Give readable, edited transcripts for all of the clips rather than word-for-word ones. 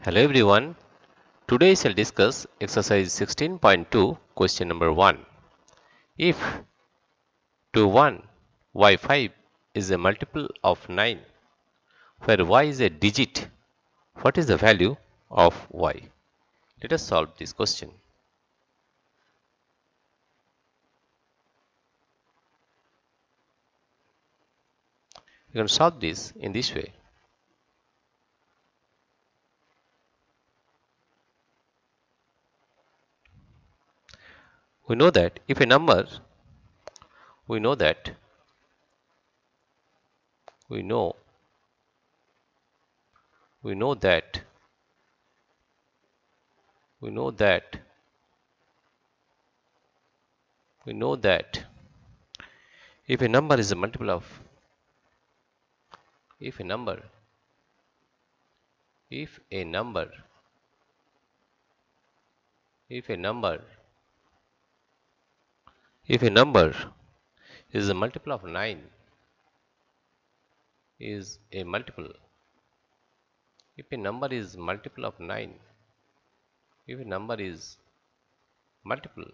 Hello everyone. Today I will discuss exercise 16.2 question number 1. If 21 y 5 is a multiple of 9 where y is a digit, what is the value of y? Let us solve this question. You can solve this in this way. We know that if a number, we know that, we know, we know that, we know that, we know that if a number is a multiple of, if a number, if a number, if a number, if a number is a multiple of 9 is a multiple, if a number is multiple of 9, if a number is multiple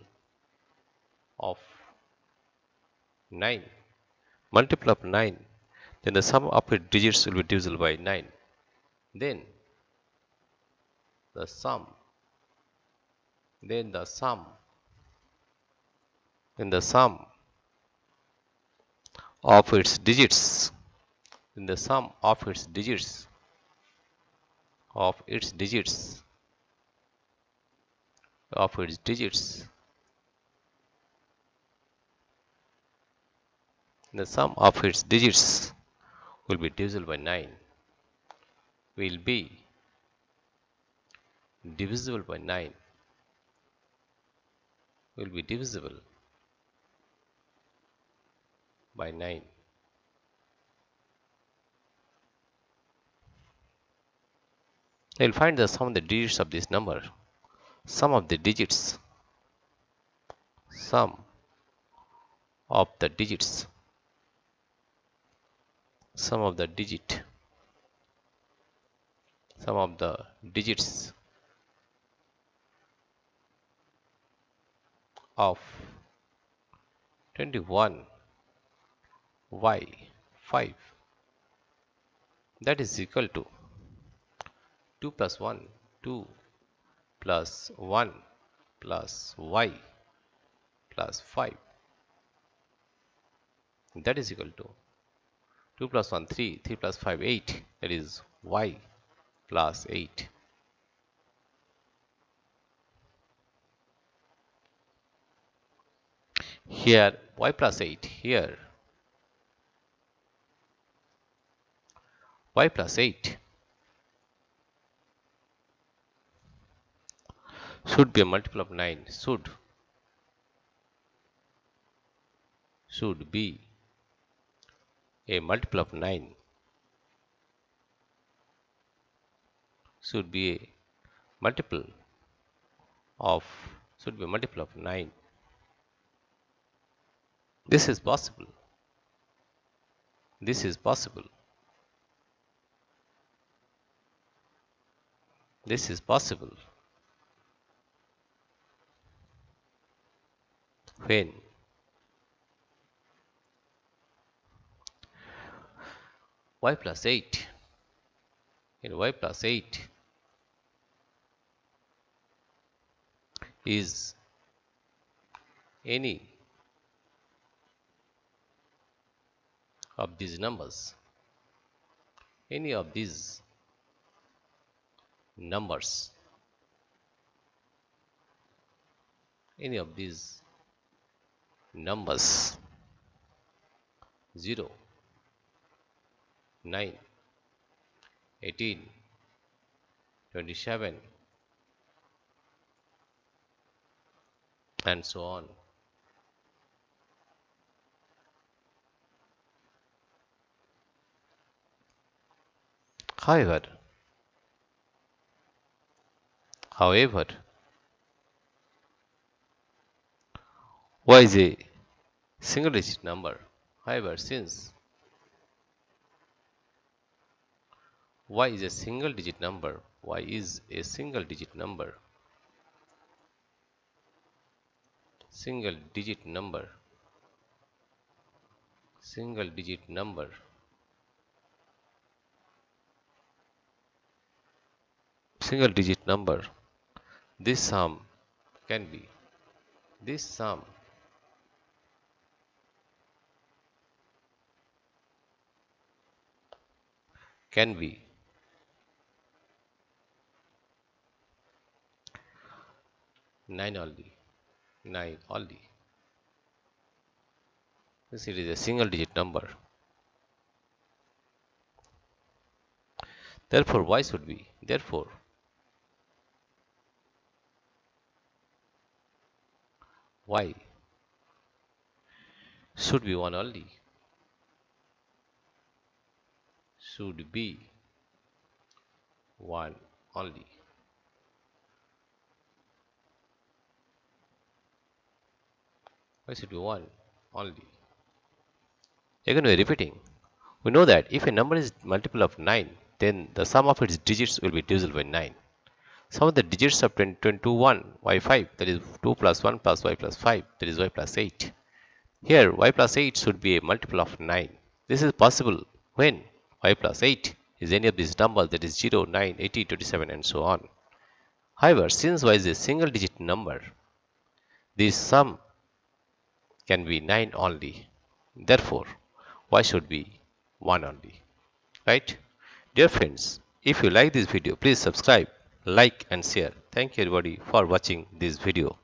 of 9, multiple of 9, then the sum of its digits will be divisible by 9. Then the sum, then the sum, then the sum of its digits, then the sum of its digits, of its digits, of its digits, the sum of its digits will be divisible by 9, will be divisible by 9, will be divisible by 9. I will find the sum of the digits of this number. Sum of the digits, sum of the digits, sum of the digit, sum of the digits of 21 y 5, that is equal to 2 plus 1, 2 plus 1 plus y plus 5, that is equal to 2 plus 1, 3, 3 plus 5, 8, that is y plus 8. Here y plus 8, here y plus 8 should be a multiple of 9, should be a multiple of 9, should be a multiple of, should be a multiple of 9. This is possible. This is possible. This is possible. When y plus 8, in y plus 8 is any of these numbers, any of these numbers, any of these numbers 0, 9, 18, 27 and so on. However, y is a single digit number. However, since Y is a single digit number. Y is a single digit number. Single digit number. Single digit number. Single digit number. This sum can be. This sum can be 9 only. 9 only. This it is a single digit number. Therefore, y should be. Therefore, y should be 1 only. Should be 1 only. Y should be 1 only. Again, we are repeating. We know that if a number is multiple of 9, then the sum of its digits will be divisible by 9. Some of the digits of 21, y5, that is 2 plus 1 plus y plus 5, that is y plus 8. Here, y plus 8 should be a multiple of 9. This is possible when y plus 8 is any of these numbers, that is 0, 9, 18, 27, and so on. However, since y is a single digit number, this sum can be 9 only. Therefore, y should be 1 only. Right? Dear friends, if you like this video, please subscribe, like and share. Thank you everybody for watching this video.